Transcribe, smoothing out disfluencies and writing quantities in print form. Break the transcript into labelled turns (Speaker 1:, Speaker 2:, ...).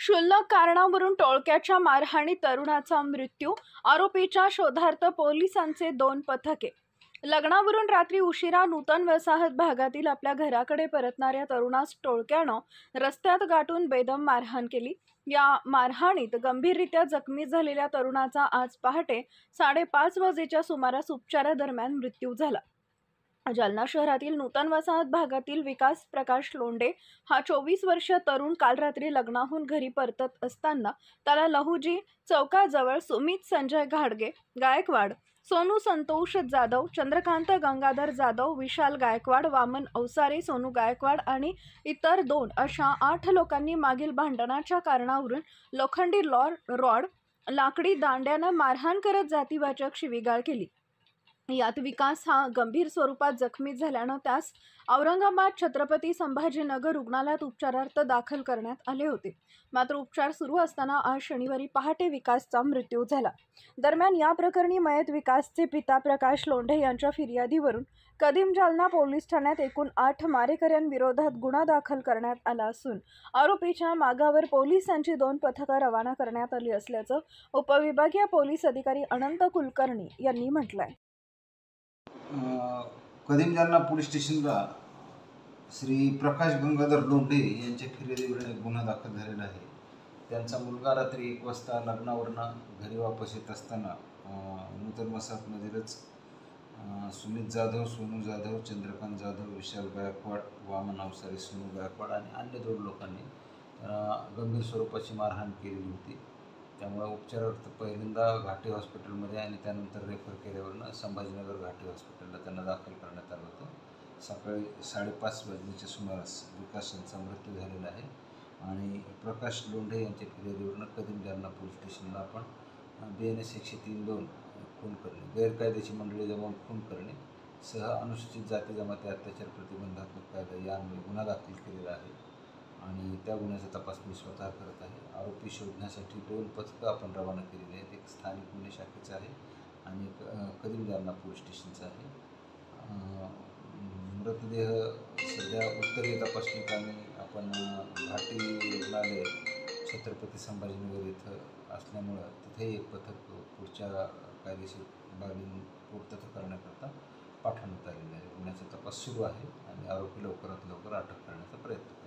Speaker 1: क्षुल्लक कारणावरून टोळक्याच्या मारहाणीत तरुणाचा मृत्यू. आरोपीच्या शोधार्थ पोलिसांचे 2 पथके. लग्नावरून रात्री उशिरा नूतन वसाहत भागातील आपल्या घराकडे परतणाऱ्या तरुणास टोळक्यानं रस्त्यात गाठून बेदम मारहाण केली. या मारहाणीत गंभीररीत्या जखमी झालेल्या तरुणाचा आज पहाटे 5:30 वाजेच्या सुमारास उपचारादरम्यान मृत्यू झाला. जालना शहरातील नूतन वसाहत भागातील विकास प्रकाश लोंढे हा 24 वर्षीय तरुण काल रात्री लग्नाहून घरी परतत असताना त्याला लहुजी चौकाजवळ सुमित संजय घाडगे गायकवाड, सोनू संतोष जाधव, चंद्रकांत गंगाधर जाधव, विशाल गायकवाड, वामन अवसारे, सोनू गायकवाड आणि इतर 2 अशा 8 लोकांनी मागील भांडणाच्या कारणावरून लोखंडी रॉड, लाकडी दांड्यानं मारहाण करत जातीवाचक शिवीगाळ केली. यात विकास हा गंभीर स्वरूपात जखमी झाल्यानं त्यास औरंगाबाद छत्रपती संभाजीनगर रुग्णालयात उपचारार्थ दाखल करण्यात आले होते. मात्र उपचार सुरू असताना आज शनिवारी पहाटे विकासचा मृत्यू झाला. दरम्यान या प्रकरणी मयत विकासचे पिता प्रकाश लोंढे यांच्या फिर्यादीवरून कदीम जालना पोलीस ठाण्यात एकूण 8 मारेकऱ्यांविरोधात गुन्हा दाखल करण्यात आला असून आरोपीच्या मागावर पोलिसांची 2 पथकं रवाना करण्यात आली असल्याचं उपविभागीय पोलीस अधिकारी अनंत कुलकर्णी यांनी म्हटलंय.
Speaker 2: कदीम जालना पोलीस स्टेशनला श्री प्रकाश गंगाधर लोंढे यांच्या फिर्यादीवरून एक गुन्हा दाखल झालेला आहे. त्यांचा मुलगा रात्री 1 वाजता लग्नावरून घरी वापस येत असताना नूतन वसाहतमधीलच सुमित जाधव, सोनू जाधव, चंद्रकांत जाधव, विशाल गायकवाड, वामन अवसारे, सोनू गायकवाड आणि अन्य 2 लोकांनी गंभीर स्वरूपाची मारहाण केलेली होती. त्यामुळे उपचारार्थ पहिल्यांदा घाटी हॉस्पिटलमध्ये आणि त्यानंतर रेफर केल्यावरून संभाजीनगर घाटी हॉस्पिटलला त्यांना दाखल करण्यात आलं होतं. सकाळी 5:30 वाजण्याच्या सुमारास विकास यांचा मृत्यू झालेला आहे आणि प्रकाश लोंढे यांच्या फिर्यादीवरून कदीम जालना पोलीस स्टेशनला आपण BNS 103(2) खून करणे, गैरकायदेशीर मंडळी जमवून खून करणे सह अनुसूचित जाती जमाती अत्याचार प्रतिबंधात्मक कायदा यान्वये गुन्हा दाखल केलेला आहे आणि त्या गुन्ह्याचा तपास मी स्वतः करत आहे. आरोपी शोधण्यासाठी 2 पथकं आपण रवाना केलेली आहेत. एक स्थानिक गुन्हे शाखेचं आहे आणि एक कदीम जालना पोलीस स्टेशनचं आहे. मृतदेह सध्या उत्तरीय तपासणी कामी आपण घाटी रुग्णालय छत्रपती संभाजीनगर इथं असल्यामुळं तिथेही एक पथक पुढच्या कायदेशीर बाबी पूर्तता करण्याकरता पाठवण्यात आलेलं आहे. गुन्ह्याचा तपास सुरू आहे आणि आरोपी लवकरात लवकर अटक करण्याचा प्रयत्न